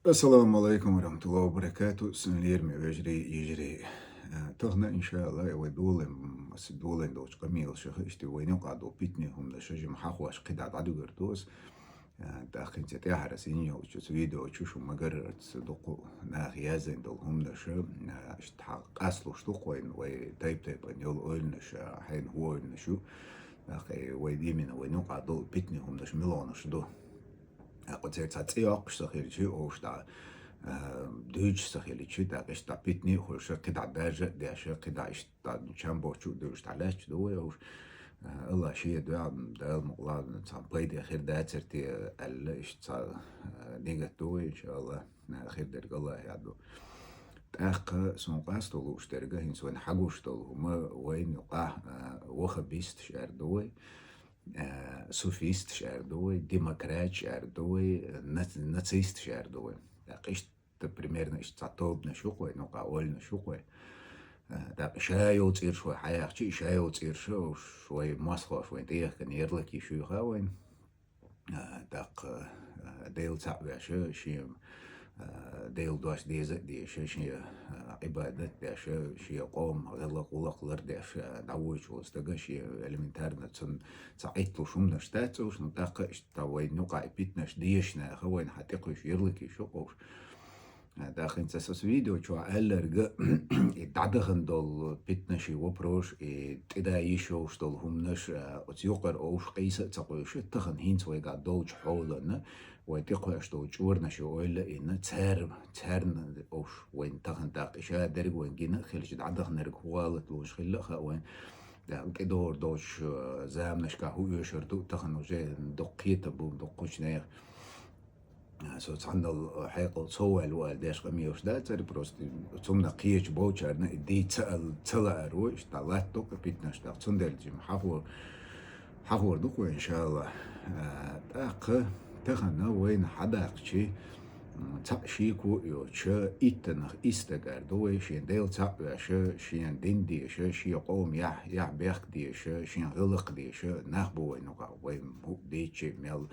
السلام عليكم ورحمة الله وبركاته. سنلير مي بجري يجري. تغنى إن شاء الله ودولن بس دولن دوش قميل شخ اشتويني وقعدوا بيتني هم لشجم حخواش قدعت عدو قردوس. تأخين تتيح رسيني وشوس فيديو وشوشو مقرر تصدقوا ناخ يازن دول هم لش اشتحق أصلو شتوقوين ويتايب تايب يول أول نش حين هو نشو أخي ويدي من وينوقع دول بيتني هم لش ملون شدو. قلت تاتيوق شتخيل أو شتا دوج سخيلي تشي دا قشتا بيتني خوش قطع داجة داش قطع اشتا دوشان بوشو دوش تعلاش دوي وش الله شيء دا المقلا تام بلايدي أخير دا ترتي ال اشتا نيجا دوي إن شاء الله أخير درج الله يعدو تأخ سنقاس طلوش درجة هين سوين حقوش طلو هما وين يقع وخبيست شعر دوي سوفيست شعر دوي ديمقراط شعر دوي نацист شعر دوي قشت примерно اشتعطوبنا شوقوي نوقع أولنا شوقوي دا شايو تصير شوي حياة شايو تصير شوي مسخة شوي تيخ كان يرلك يشوي خاوين داق ديل تعبع شيم ديل دوش دي شي عبادة داش شي قوم غلق ولق لر داش دعوش وستجا شي elementarna تن سعيت له شو نشتات وش نطاق اشتوي نوقع بيتناش ديشنا خوين حتقش يرلك يشوقوش داخل تسوس فيديو شو ألرج يتعدخن دول بيتناشي وبروش تدا يشوش دول هم نش أتيقر أوش قيسة تقويش تخن هينت ويقع دولش حولنا ويتقوش دول شورنا شو إلا إن تهرن أوش وين تخن تاقشا درج وين جينا خلش تعدخن نرج خوالت وش خلا وين دا كدور دوش زامنش كهو يشردو تخن وجه دقيت بوم دقوش نير so تعندل حيقل صوى الوال داش قميوش دا تري بروستي ثم قيش بوشرنا دي تلا أروش طلعت توك بيتناش دا تندل جيم حفور دوكو إن شاء الله تاق تخنا وين حداق شي تأشيكو يوشا إتنخ إستقر دوي شين ديل تأوش شين دين ديش شي قوم يح بيخ ديش شين غلق ديش نخبو وينوغا وين ديشي ميل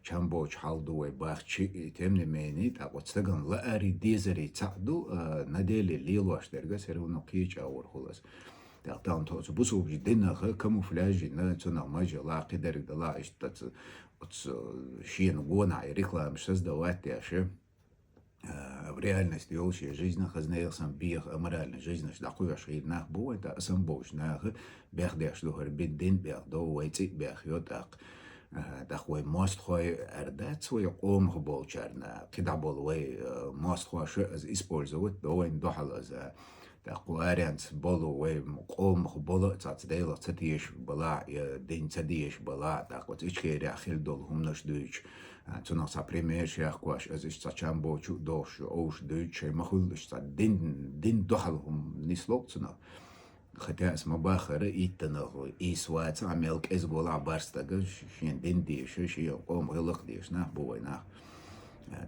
چامبوچ حال دوي باخشي تمني ميني تاقوتستغن لأري ديزري تعدو نديلي ليلواش درجة سيرونو كيش أور خلاص تاقتان توتس بوسو بجدنا كاموفلاجي نتونا ماجي لا قدر دلا اشتت شين غونا ريكلام شز دوات ياشي в реальности олшие жизнь хазнеясам биях аморальной жизни шдакуя шхид нах бу это сам бош нах бях деш лухар биддин бях до уайти бях йотак دخوي ماست خوي أردات سوي قوم خبول شارنا كده بولوي ماست خوي شو از إسبورزوت دوين دوحل از دخواريانت بولو وي قوم خبولو تات ديلا تديش بلا دين تديش بلا دخوت إيش كيري أخيل دول هم نش دوش تنا سا بريمير شيخ كواش از إيش تشام بوشو دوش أوش دوش مخول إيش تا دين دوحل هم نسلوك تنا хотя с мабахара иттанаху исваца амелк эсгола барстага шин динди шиши قوم غلق ديش نح بوينا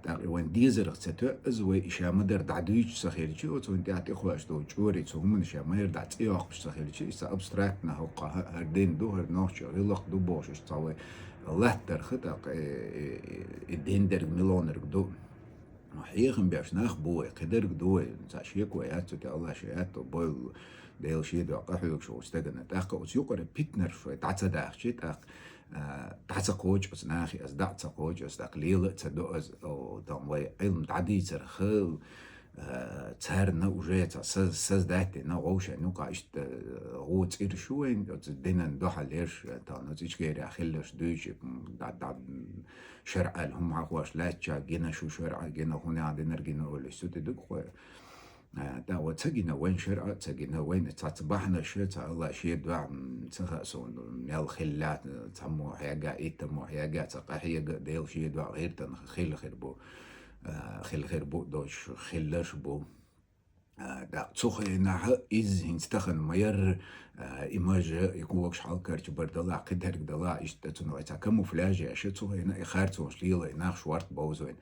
تاقي وين ديزر ختو ازوي شامدر دعدويش سخيرتي وتون تاعتي خواش دو جوري تهم شامير دعت ايوق سخيرتي اس ابستراكت نحو هردين دو هر نوش غلق دو بوش تصوي الله ترخت الدين در ميلونر دو حيخن بيش ناخ بوي قدر دوي تاشيك وياتو تا الله شياتو بوي ديل شي دو قحلوك شو استغنا تاق وسيقر بيتنر شوي تعتا داخ شي تاق تعتا قوج بس ناخي از دعتا قوج از تقليل تدو از او دام وي علم تعدي ترخل تارنا وجيت سز داتي نا غوشا نوقع اشت غوت إير شوين دينا ندوح ليش تانا تيش غير أخيلش دوش دا شرع لهم عقواش لاتشا جينا شو شرع جينا هنا عندنا رجينا ولا سوت دقوا دا وتجينا وين شرع تجينا وين تتبعنا شيء الله شيء دعم تخصون ميل خلات تمو حاجة إتمو حاجة تقحية ديل شيء دعم غير تنخيل خير بو خيل بو دوش خيلش بو دا تسوخي ناها إز هنستخن مير إيماج يكوك شحال كارت بردلا قدرك دلا إشتتون ويتا كاموفلاجي أشي تسوخي نا إخارتون شليلا إناخ شوارت بوزوين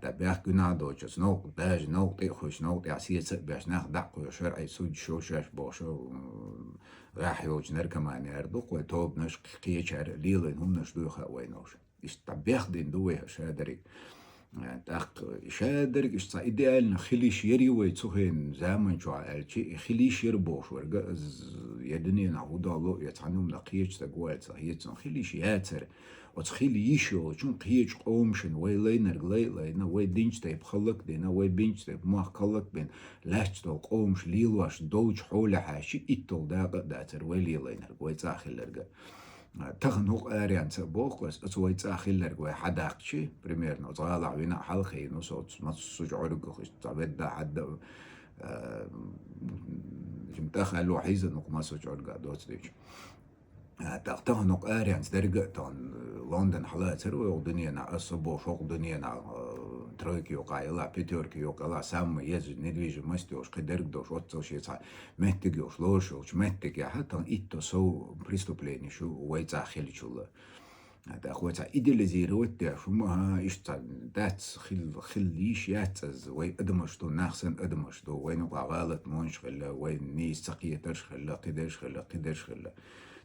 دا بيخ قنا دوش نوق داج نوق تيخوش نوق تعسية بيش ناخ دعقو شرعي سود شو شاش بوشو راح يوج نركمان يردوق ويتوب نشق قيشار ليلا هم نشدوخا وينوش إشتا بيخ دين دوي هشادري تاق شادرك اشتا إديالنا خليش يري ويتسوهن زامن شو عالشي خليش يربوش ورقا يدني نعود الله يتعنم لقيش تقوال صحيح خليش ياتر وتخيل يشو شون قيش قومشن ويلينر لينا وي دينش تايب خلق دينا وي بينش تايب ما خلق بين لاش تو قومش ليلواش دوج حول حاشي إتول داقة داتر ويلينر ويتاخل لرقا تغن هو أريان سبوق بس أسوي تأخير لرجوي حداق شيء بريميرنا وصغال وينا حلقي نصوت ما تسجع رجوخ تعبد حد جمتاخ لو حيز نق ما سجع رجع دوت ديش تغتاه نق أريان درجة تان لندن حلا تروي ودنيا نا أصبو شوق دنيا نا ترويكي وقايلا بيتوركي وقالا سام يز ندويج مستوش قدرك دوش واتوش يسا مهتك يوش لوشوش مهتك يا حتى إيتو سو بريستوبليني شو ويتسا خيلي شو هذا أخوة إيدياليزي روت شو ما إشتا دات خليش ياتز وين أدمش دو ناخسن أدمش دو وين غلط مونش خلا وين نيس سقيتش خلا قدرش خلا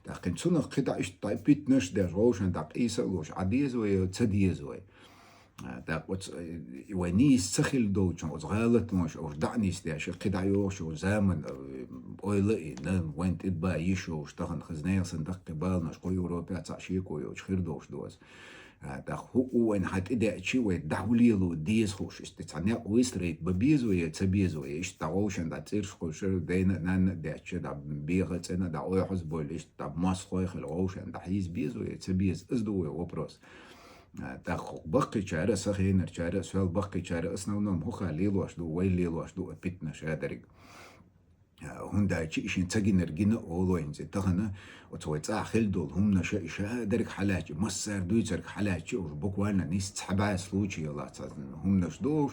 لكن تسونا قطع إشتا بيت نش در روشن داق إيسا لوش عديز وي تسديز وي داق ونيس سخل دو چون غلط مونش أو دعني استياش قطع يوش وزامن اويلي نن وين تبا يشو اشتغن خزنيل صندق قبالناش قوي أوروبا تعشيكو يوش خير دوش دوز داخ هو وين حت إدا شيء ودعولي له ديز خوش استثناء ويستريت ببيزو يتبيزو إيش تعوشن دا تيرش خوش دينا نان دا شيء دا بيغت أنا دا أوي حزبول إيش دا ماس خوي خلوشن دا حيز بيزو يتبيز إزدو وبروس داخ بقي شارع سخينر شارع سوال بقي شارع أصنعنا هو خليل واشدو ويليل واشدو بيتنا شادرك هندا شيء تجينر جينا أولوين زي تغنا وتويت آخر دول هم نشأ درك حلاج مصر دويترك حلاج وبقوانا نيس تحباس لوشي يلا هم نشدوش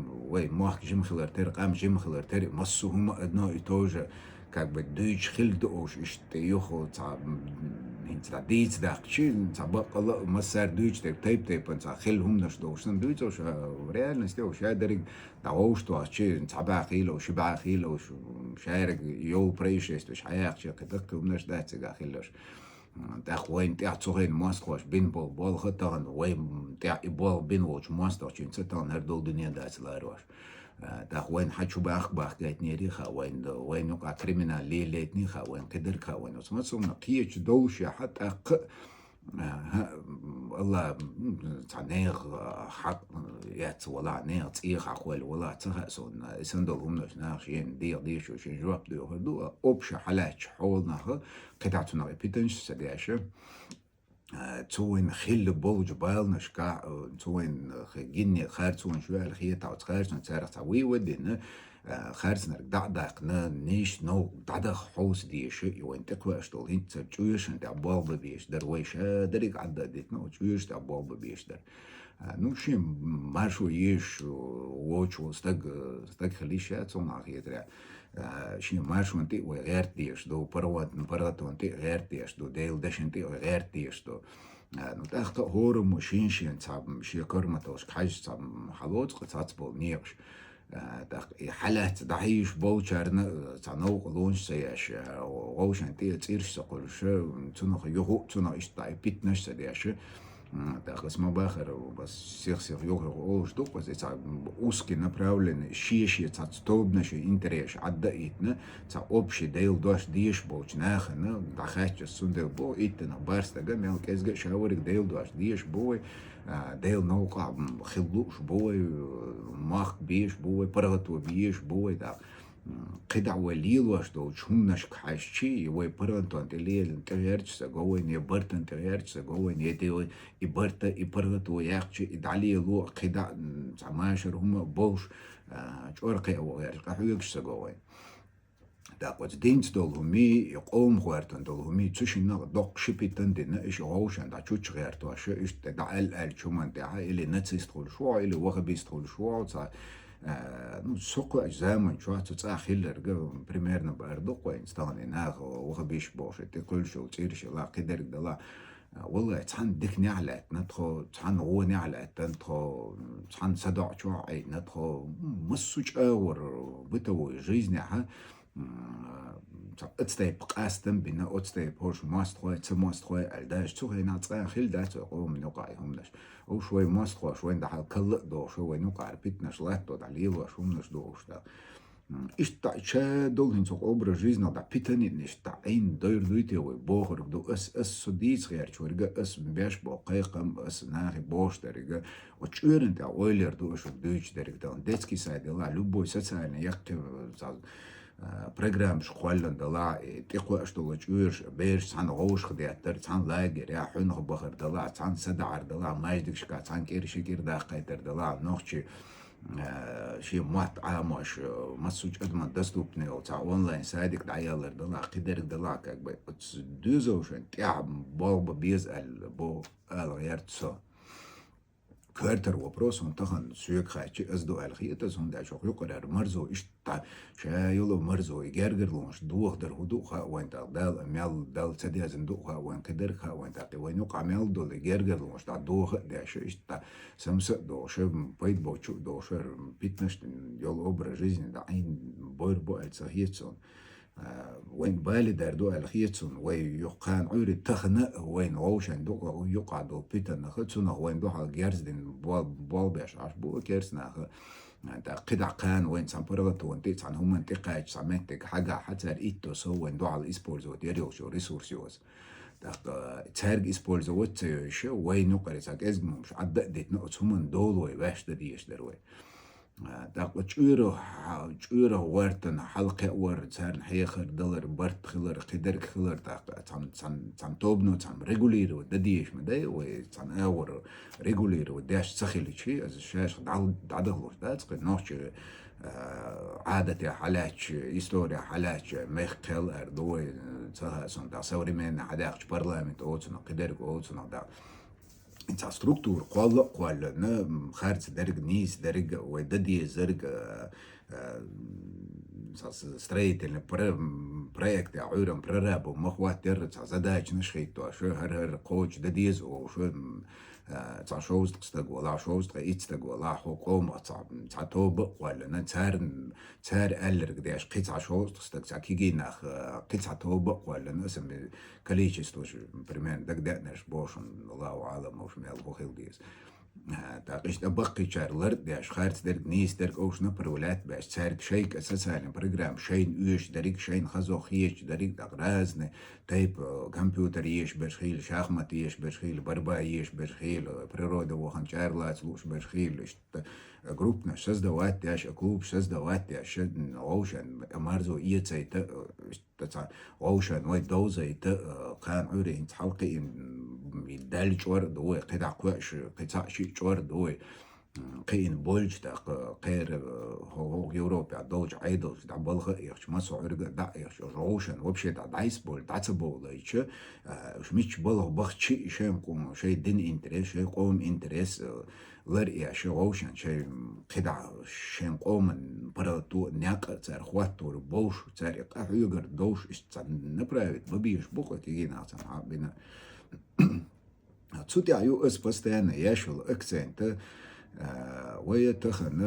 وي ماخ جيم خلر تر قام جيم خلر تر مصو هم أدنى إتوجه كاك بدويش خل دوش إشتيوخو تا هنتا ديت داق شيء تا بقى مصر دويش تر تيب تا خل هم نشدوش دويتوش ريال نستوش درك دعوش تو شيء تبع خيلو شبع خيلو شارك يو بريشيست وش حياق شيء قدك ومنش دات تجا خيلوش داخ وين تاع تصغين ماسكوش بين بول خطان وين تاع بول بين وش ماستوش ينستان هردول دنيا دات لاروش داخ وين حشو باخ جات نيري خا وين يقع كريمنال ليتني خا وين قدر خا وين وسمت سونا قيش دوش حتى الله تعنيغ حق يات ولا نيغ تيغ عقول ولا تغسون سندلهم نش ناخين دي شو شين جواب دي هدو أوبش حلاش حولنا قطعتنا بيتنش سدياشة توين خيل بولج بايل نشكا توين جيني خير توين شوية الخية تاو تخيرش نتسارق تاوي ودينا خارج نرك دعدقنا نيش نو دعدق حوس ديش وين تقوى اشتول هنت تجويش انت عبال ببيش در ويش دريق عددت نو تجويش انت عبال ببيش در نو شي ماشو يش ووش استق خليشات صنع خيترا شي ماشو انت وغير ديش دو بروت انت غير ديش دو ديل دش انت غير ديش دو نو تاخت هورم وشين تاب شي كرمتوش حاج تاب حلوت قطعت بول نيرش حالات ضعيش بوشارنا تنو قلونش سياش ووشان تيرش سقولش تنو يهو تنو إشتاي بيتنش سدياش اسمه باخر بس سيخ يوغ دوق بس اوسكي направлен شيشي تستوبنش انتريش عدايتنا تا اوبشي ديل دوش ديش بوش ناخنا دخاتش سوندل بو ايتنا بارستغا ميل كيزغ شاورك ديل دوش ديش بوي ديل نوقع خلوش بوي ماخ بيش بوي برغتو بيش بوي دا قدع وليل واش دو شونش كحشي وي برنتو انت ليل تغيرش سغوين يبرتن تغيرش سغوين يدي يبرت يبرتو ياخشي دعلي لو قدع تماشر هم بوش شورقي او غير قحويكش سغوين دا قوت دينس دول همي يقوم غيرتن دول همي تشينا دوق شبيتن دينا ايش غوشن دا تشوش غيرتو اش ايش دا ال شومان دا اللي نتسيستول شو اللي وغبيستول شو ну سوق أجزاء شو تتأخير لرجع بريميرنا بأردوق وين استغني ناخ وخبيش باش تقول شو تصير شو لا قدر دلا والله تحن دك نعلة ندخل تحن هو نعلة ندخل تحن صدع شو عي ندخل مسوج أور بتو جيزنا ها اتستيب قاستم بنا اتستيب هوش ماست خوي الداش تو هنا تصا خيل داش قوم نقع هم داش او شوي ماست خو شوي ده كل دو شوي نقع بيتناش لا تو عليه وشو منش دوش ده اشتا شا دول هنسو образ жизни да питани нешта ein дойр дуйте ой бохор до اس содис гэр чурга اس беш бо кайкам اس нахи бош дерга очурен да ойлер до шо дүйч дерг да детский сайт ла любой социальный актив программ школлан да ла тиқо что очур беш сан гош хдятер сан лагер я хун бохор да ла сан садар да ла маждик шка сан киршикир да кайтер да ла нохчи شيء مات عامش مسوج أدمان دستوبني أو تا أونلاين ساعدك دعيالر دلا قدرك دلا كأك بي دوزوشن تعب بابا بيزأل بو غيرتسو كارتر وبروس منتخن سويك خايتشي أزدو الخيطة زون دا شوق يقرر مرزو إشتا شايلو مرزو يجرجر لونش دوخ در هدوخا وين تا دال ميال دال تدي زندوخا وين كدرخا وين تا وين يوقع ميال دول يجرجر لونش تا دوخ داش إشتا سمس دوش بيت بوشو دوش بيتنش يول أوبر жизни دا عين بوير بو الصهيتسون وين بالي دردو الخيتسون وين يقان عوري تخنق وين غوشن دو يقعدو بيتن نختسون وين دو حال جيرزدين بول بيش عش بو كيرسنا دا قدع كان وين سامبرغتو وين تيتس عن هم انتقاج سامنتك حاجة حتى رئيتو سو وين دو على الإسبورز وديريو شو ريسورسيوز دا تارج إسبورز وتسيوشو وين نقري ساك إزمو مش عدد ديت نقص هم دول ويباش ديش دروي داق تشوره ورتن حلقة ورد سارن حيخر دلر برت خلر قدر خلر داق تام توبنو تام ريجولير ودديش مداي وتام اور ريجولير وداش سخيل شيء از الشاش دعدغلوش دات قد نوش عادة حالاتش إستوريا حالاتش ميخل أردوي تها سون دا سوري من حداقش برلامنت أوتسنا قدرك أوتسنا دا انت ستركتور قال خارج درج نيس درج وددي زرج ستريت البروجكت عورم براب ومخوات در زداج نشخيتو شو هر قوج دديز او شو تا شوز تستق ولا شوز تيتستق ولا حقوم تا توب ولا تار ألر قديش قطع شوز تستق كيجي ناخ قطع توب ولا نسم كليشستوش برمان دق نش بوشن الله أعلم وش مال بخيل ديز تاقيش تبقي شارلر داش خارج درك نيس درك اوش نبرولات باش تسارك شيك اساسا البرنامج شين ايش دريك شين خزو خيش دريك دغرازن تايب كمبيوتر يش بشخيل شахмат يش بشخيل борьба يش بشخيل природа وخن شارلات لوش بشخيل جروبنا создавать داش клуб создавать داش اوشن مارزو يتسيت اوشن وي دوزيت كان عوري انت حلقي دال جور دوي قطع قواش قطع شيء جور دوي قين بولج تا قير هو يوروبا دوج عيدل تا بلغ يخش ما سعر دا يخش روشن وبشي تا دايس بول تاتبول ايش مش مش بلغ بخشي شيء قوم شيء دين انتريس شيء قوم انتريس لر يا شيء روشن شيء قطع شيء قوم براتو ناق تار خواتور بوش تار قحيقر دوش نبرايت ببيش بوكو تيجينا سمع بنا تسوتي عيو اس بستان ياشل اكسنت ويتخن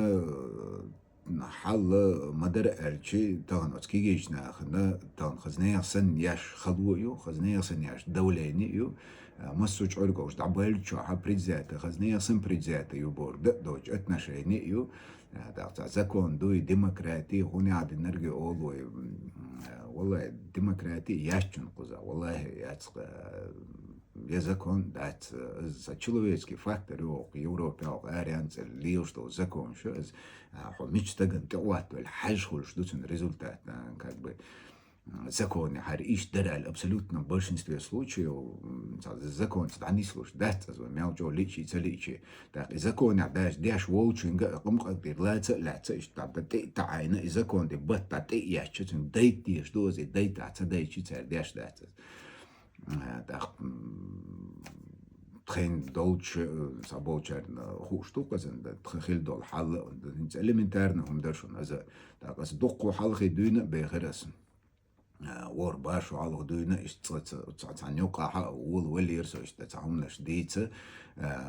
حل مدر الشي تغن اسكيجنا خنا تغن خزنيا سن ياش خلويو خزنيا سن ياش دولينيو مسوج عرقوش دعبال شو حبريزات خزنيا سن بريزات يو بورد دوج اتناشينيو دا زكون دوي ديمقراطي هوني عاد نرجع اولوي والله ديمقراطي ياشن قزا والله ياتس закон дать за человеческий фактор в Европе арианцы лишь что закон что мечта гантуат الحاج هو что это результат как бы закон حريش درع абсолютно в большинстве случаев закон تعني слуш дать за мелчо личи целичи так закон даш волчинга قم قدر لا تش تعين закон دي بطت ياش دايتي что زي دايت تعتدي داش داش تخين دولش سابوچر خوشتوق زند تخيل دول حل انت elementärne هم درشون از دقو حلقي دون بغرسن ور باش وعلى دوينا تصعنيوقع واللي يرسوش تتعاملش ديتس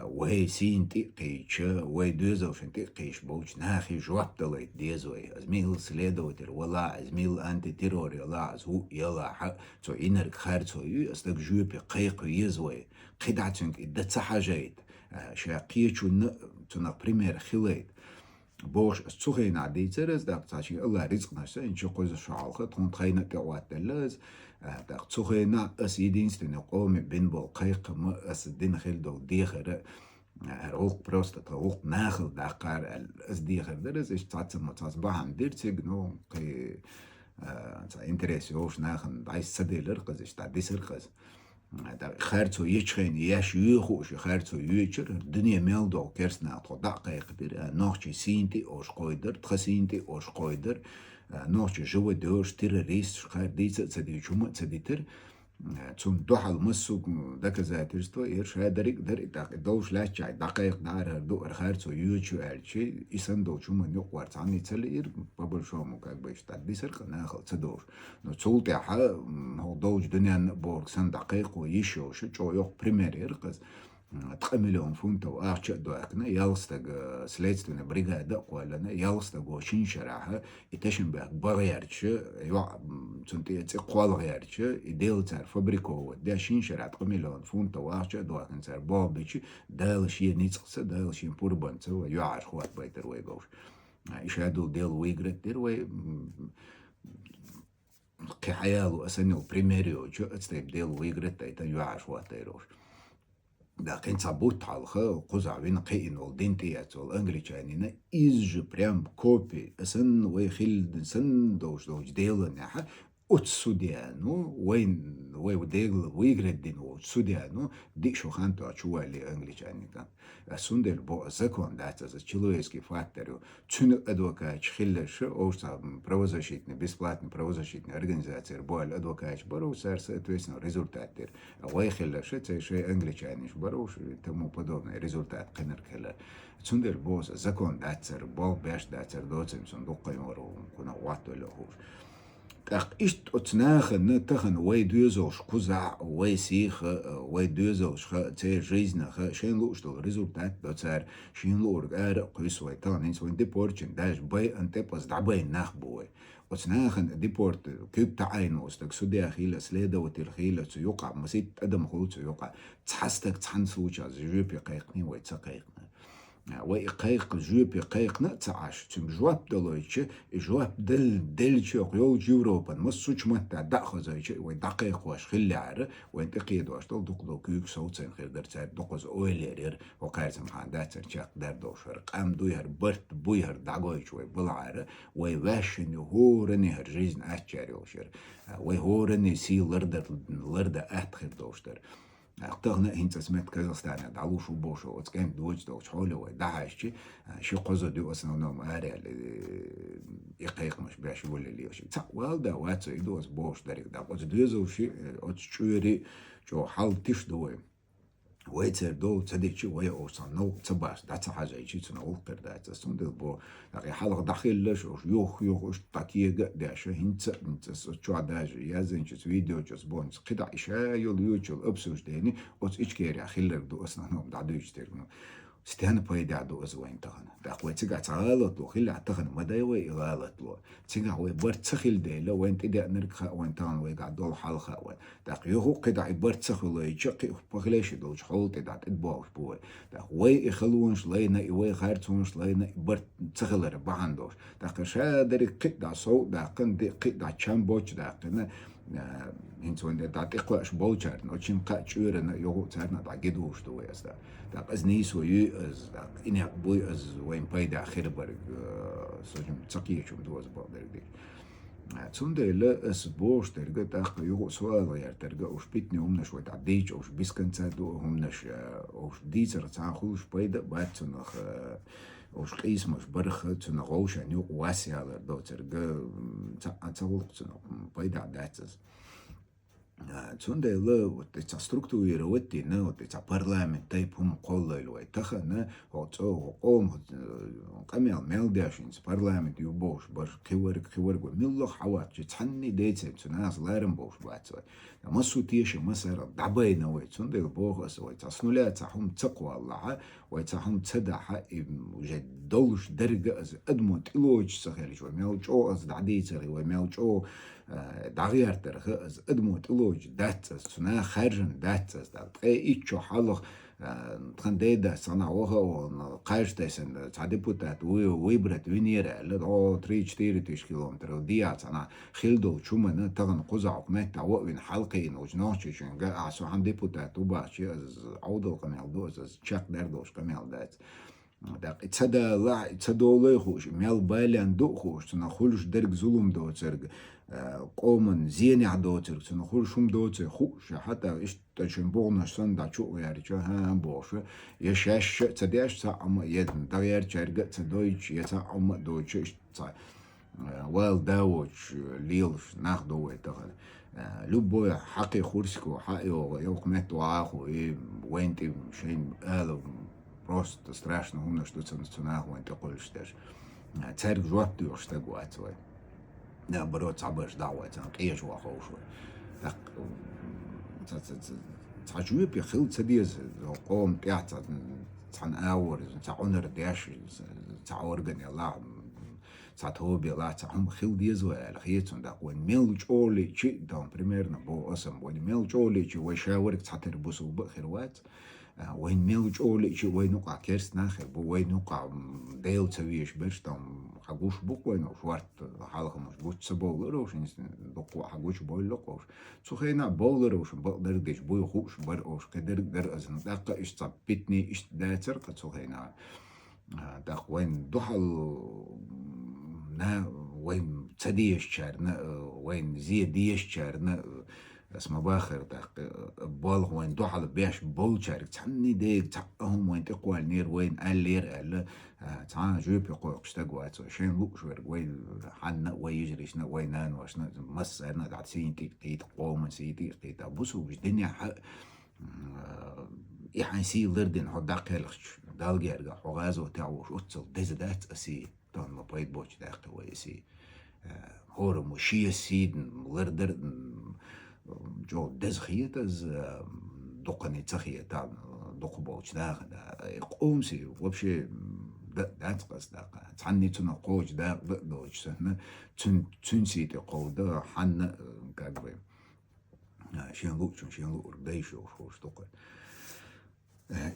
وهي سينتي قيش وهي دوزو شنتي قيش بوش ناخي جواب دليت ديزوي ازميل سليدوتر ولا ازميل انتي تيرور يلا زو يلا حق تو انرك خارتو يو استك جوبي قيق يزوي قيدعتنك دتس حاجات شاقيتشو تنا بريمير خليت بوش السخين عدي ترز داق تاشي الله رزق نشتا إنشي قوز شعالخة تون تخينا تقوات دلز داق تسخينا أس يدينستين قومي بين بول قيق ما أس الدين خيل دو ديخر هروق بروستا تروق ناخل داقار أس ديخر درز إش تاتسم متصباهم ديرتيق نو قي انتريسي هوش ناخن دايس سدي لرقز إش تا ديس رقز خارتو يشخين ياش يخوش خارتو يشر الدنيا ميلدو كرسنا تخدع قيقدر نوخشي سينتي اوش قويدر تخسينتي اوش قويدر نوخشي جو دوش تيروريست خار ديتا تسدي جمع تسديتر تون دوحل مسو داك زاترستو إيرش هادريك در دوش لاشاي دقائق دار دو خارتو يوشو ألشي إسان دو جمع نقوار تعني تسلي إير بابل شو مكاك بيش تدي سرق ناخل تدوش نو تسولتي حا هو دوش دنيا بورك سان دقائق ويشو شو يوق بريمير إرقز تقملهم فونتا وآخشة دوكنا يالستاق سليتستونا بريغادا قوالنا يالستاق وشين شراحة إتاشن باك بغيارتش يوع تنتي يتسي قوال غيارتش إديل تار فابريكو دا شين شراحة تقملهم فونتا وآخشة دوكنا تار بابيش دال شي نيتسقسا دال شي بوربانتا ويوعر خوات بايتر ويقوش إشادو ديل ويقرت دير وي قي حيالو أسنو بريميريو جو أتستيب ديل ويقرت تايتا يوعر خوات ديروش دا كان صابوت حالخا قزع بين قين والدينتيات والانجليشانينا إيج بريم كوبي أسن ويخيل سن دوش ديل ناحا أتسوديانو وين وديل ويجردين أتسوديانو ديك شو خانتو أشوالي انجليشاني كان أسوندر بو أزاكون داتس أشيلويسكي فاتريو تشنو أدوكاش خلش أوشتا правозащитный бесплатный правозащитный организация بوال أدوكاش برو сар соответственно результатер ويخلش تشي انجليشاني بروش тому подобное результат قنركلا تشندر بوس أزاكون داتسر بو باش داتسر دوتسم صندوق يمرو كنا واتو لهوش تاق إشت أتناخن تخن وي دوزوش كوزع وي سيخ وي دوزوش خ تي جيزنا خ شين لوش دو ريزولتات دو تسار شين لور غار قيس وي تانين سوين ديبورتشن داش باي انت بس دعباي ناخ بوي أتناخن ديبورت كيب تعاينو استك سوديا خيلة سليدة وتلخيلة تيوقع مسيت أدم خلو تيوقع تحستك تحنسوشا زيجوبي قيقني وي تساقيقنا ويقيق جوبي قيقنا تعاش تم جواب دلويتش جواب دلتش يقول جوروبا مسوش متى داخل زيتش ويدقيق واش خلي عار وينتقيد واش دق كيك صوتين خير درتار دقز اويلير وقايتم حاندات تشاق دار دوشر قام دويهر برت بويهر دعويش وي بلعار وي واشن هورني هرجيزن اتشاري وشر وي هورني سي لرد اتخير دوشتر اختغنا هنت سمعت كازاخستان دعوش وبوشو وتكان دوج دوش حوله ودعاشي شي قزو دي أصلا نوم آري يقيق مش باش ولا اللي وشي تا والدا واتسو يدوز بوش داريك دا قز دوزو شي أتشوري جو حال تش دوي ويتر دو تديتشي ويا أوصل نو تباش دا حاجة يجي تنقول قردا تسوند بو دقي حلق داخل لش يوخ تاكيغ داش هنت شو داج يازن شو فيديو جس بونس قطع إشايل يوتيوب أبسوش ديني أوت إيش كيري خيلر دو أصلا نوم دعدو يشتركنا ستهان باي دعدو أزوين تغنى داقوي تيجا تغالط لو خيل عتغنى مدايوي غالط لو تيجا هو برت سخيل دي لو وين تدي نركخا وين تغن وي قعدو الحلقة وين داق يهو قدع برت سخيل يجقي بغليش دوش حولت دعت إدباوش بوي داق وي إخلونش لينا وي خارتونش لينا برت سخيل ربعندوش داق شادري قدع صوت داقن دي قدع تشامبوش داقنا هنت وين دعت إقواش بوشار نوشين قاش يورنا يهو تارنا دع جدوش دوي أسدا داق أزنيس ويو أز داق إني بوي أز وين بايدا خير برق سوجم تسقيه شو مدوز بقدر دي تسونده لا أس بوش ترجع داق يهو سؤال غير ترجع وش بيتني همناش وتعديش وش بيسكنتادو همناش وش ديزر تعخوش بايدا باتنخ وش قيس مش برخ تنغوش يعني واسع على دو ترجع تعولق تنغ بايدا عداتز Цундайлы вот эти структурировать вот эти парламент тайпум коллайлы тахана оцо ом камел мелдашинс парламент юбош бар кивер го милло хават чанни дейцем цунас ларем бош бацва масутиеш масара дабайна вай цундайл бохас вай цаснуля цахум цаква аллаха вай цахум цадаха уже долш درجة از ادموت إلوج سخيل شوي ميلچو از دعديتر وي ميلچو دغير ترخ از ادموت إلوج دات سنا خارجن دات دات إيشو حلق تخنديدا صنعوها وقاش تسن تعدبوتات ويبرت وينيرا لدو 3-4 كيلومتر وديات صنع خيلدو شوما تغن قزع قمات تعوين حلقين وجنوش شنجا عسو عم ديبوتات وباشي از عودو قمال دوز از تشاك دردوش قمال دات داق تصدا لا تصدولي خوش ميل بالان دو خوش تنخولش درج ظلم دو ترج قومن زين عدو ترج تنخولشم دو ترج خوش حتى إيش تشين بونش سندا شو يعني شو هم بوش يشاش تديش سام يدن دغير ترج تدويش يسام دويش إيش تا وال داوش ليلش ناخدو ويتغل لبو حقي خورسكو حقي يوقمت وعاخو وين تي شين قالوا просто страшно умно, что це націонал, він такой штеш. Церк жовтий оштагуать свой. Наоборот, сабеш давать, кеш вахошвой. Так, цажуй пихил цедиз, قوم пятца, цан аур, цаунер деш, цаорган яла, цатоби ла, цахум хил дизва, алхиетсон да, он мелч оли чи, там примерно бо осам, он мелч оли чи, вой шаурик цатер бусу бахирвать. وين ميلج أولي شيء وين نقع كيرس ناخر بو وين نقع ديل تسويش برش تام حقوش بوك وين وشوارت حالك مش بوش سبول روش دقوا حقوش بول لقوش سو خينا بول روش بقدر ديش بو خوش برقوش كدر در أزن دقا إش تبتني إش داتر قد سو خينا دق وين دحل نا وين تديش شارنا وين زيديش شارنا اسمه باخر دق بالغ وين دوحل بيش بول شارك تعني ديك تعهم وين تقوى نير وين اللير ألا تعا جوب يقوى قشتاقوات شين لوك شوير وين حنا ويجريشنا وينان واشنا مسرنا دعت سينتي قيت قوما سيتي قيت أبوسو بش دنيا حق إحان سي لردن حد داقيلخش دالجيرغا حغازو تعوش أتصل دزدات أسي تان ما بايد بوش داقت ويسي هورو مشي سيدن لردر جو دزخيت از دقني تخيت دق بوش داخل قومسي وبشي دات قصدا تعني تنا قوج دا دوش سنة تنسي تقول دا حنا كاغبي شين لو رديش وش دقن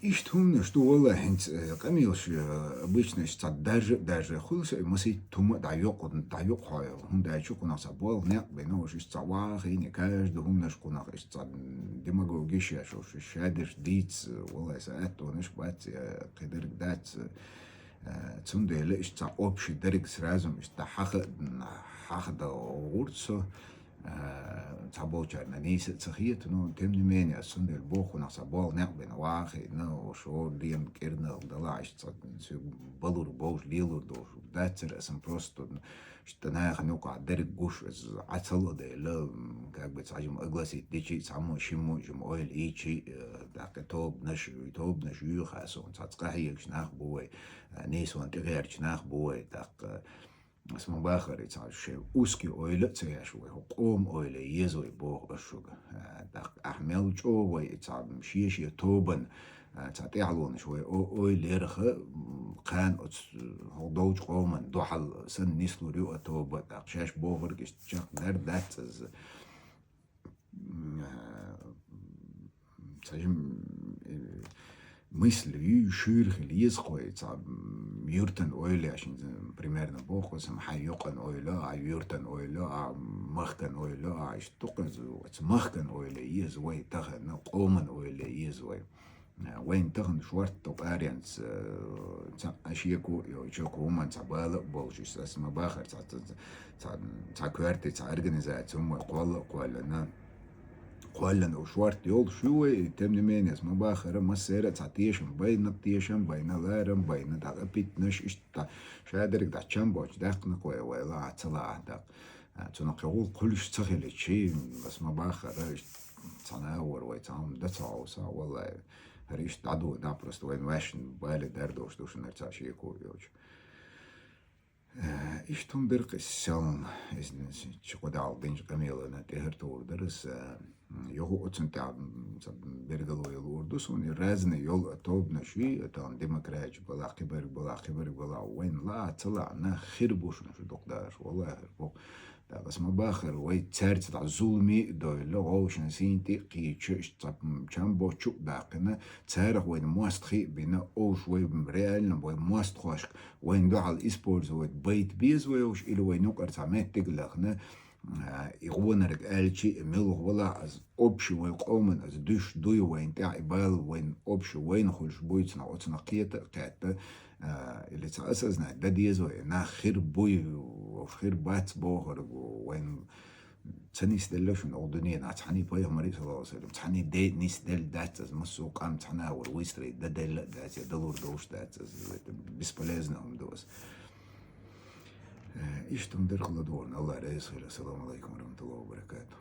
إيش تهم что والله هنت قميص обычно что даже خلص مسي تهم دايق هاي هم دايشو كنا سبوال نه بينو شو استواه هني كاش دهم نش كنا است ديماغوجيش شو شادر ديتس والله ساعات ونش بات قدر دات تندل است общий درك сразу است حق да ورصه تعبوچار ننيس تخيت نو تم نماني أصلا البوخ ونصبال نقبنا واخي نو شو ديم كيرنا دلاش تصد بلور بوش ليلور دوش داتر اسم بروستو شتناخ نوقع درك جوش عتلو ده لا как бы تعجم أغلسي ديشي تعمو شمو جم أويل إيشي داك توب نش يخاسون تتقاهي شناخ بوي نيس وانت غير شناخ بوي داك اسمه باخر يتعرف شيء أوسكي أويلة تياشوي هو قوم أويلة يزوي بوه أشوجا دق أحمل جو ويتعب مشيش يتوبن تعطيعلون شوي أويلة رخ كان هو دوج قومن دوحل سن نسلو ريو أتوبة دق شاش بوهر كشتشاق دات از تجم мыслью ширх лизхой мюртен ойле ашин примерно бохос хайёкан ойле а юртен ойле а махкан ойле а штукан махкан ойле из вой тахан qoman ойле из вой وين تغن شوارت طباريانس أشيكو يوشوكو من تبالغ بولشيس اسمه باخر تا كوارتي تا أرجنيزاتهم وقوالنا قوالنا وشوارت يول شوي تمني مين اسمه باخر مسيرة تعطيشم بين الطيشم بين لارم بين داق بيت نش إشتا شادرك دا تشامبوش داق نقوي ويلا عطلا داق تنقول كلش تخيل شيء بس ما باخر تصنعور ويتعام دتعو سا والله هريش تعدو دابرست وين واشن بالي دردوش دوش نرتاح شيء كوي يوج إشتم برق السلام إذن شو دال دينج قميل أنا تهرتور درس يهو أتسن تاع برقلو يلوردوس وني رازني يول أتوب نشوي تان ديمقراج بلا خبر بلا وين لا طلع نا خربوش نشو دقداش والله خربو بس ما باخر وي تسارت تاع ظلمي دو لغوش نسينتي قيتش طب كان بوتشو داقنا تسارخ وين مواستخي بينا اوش وي ريال وي مواستخوش وين دو على الاسبورتس وي بيت بيز ويوش إلى وين نقر تعميت تقلقنا يغونا رك آلشي ملغ ولا از أبش وي قومن از دوش دوي وين تاع إبال وين أبش وين خلش بويتنا وتنا قيتا اللي تأسسنا دا ديزو نا خير بوي وخير بات بوهر وين تنيس دلوش من أردنيا نتحني بويه مريض صلى الله عليه وسلم تحني دي نيس دل دات از مسوق ام تحنا ورويستري دا دل دات دلور دوش دات بسبلازنا هم دوس إيش تمدر خلا دورنا الله رئيس السلام عليكم ورحمة الله وبركاته.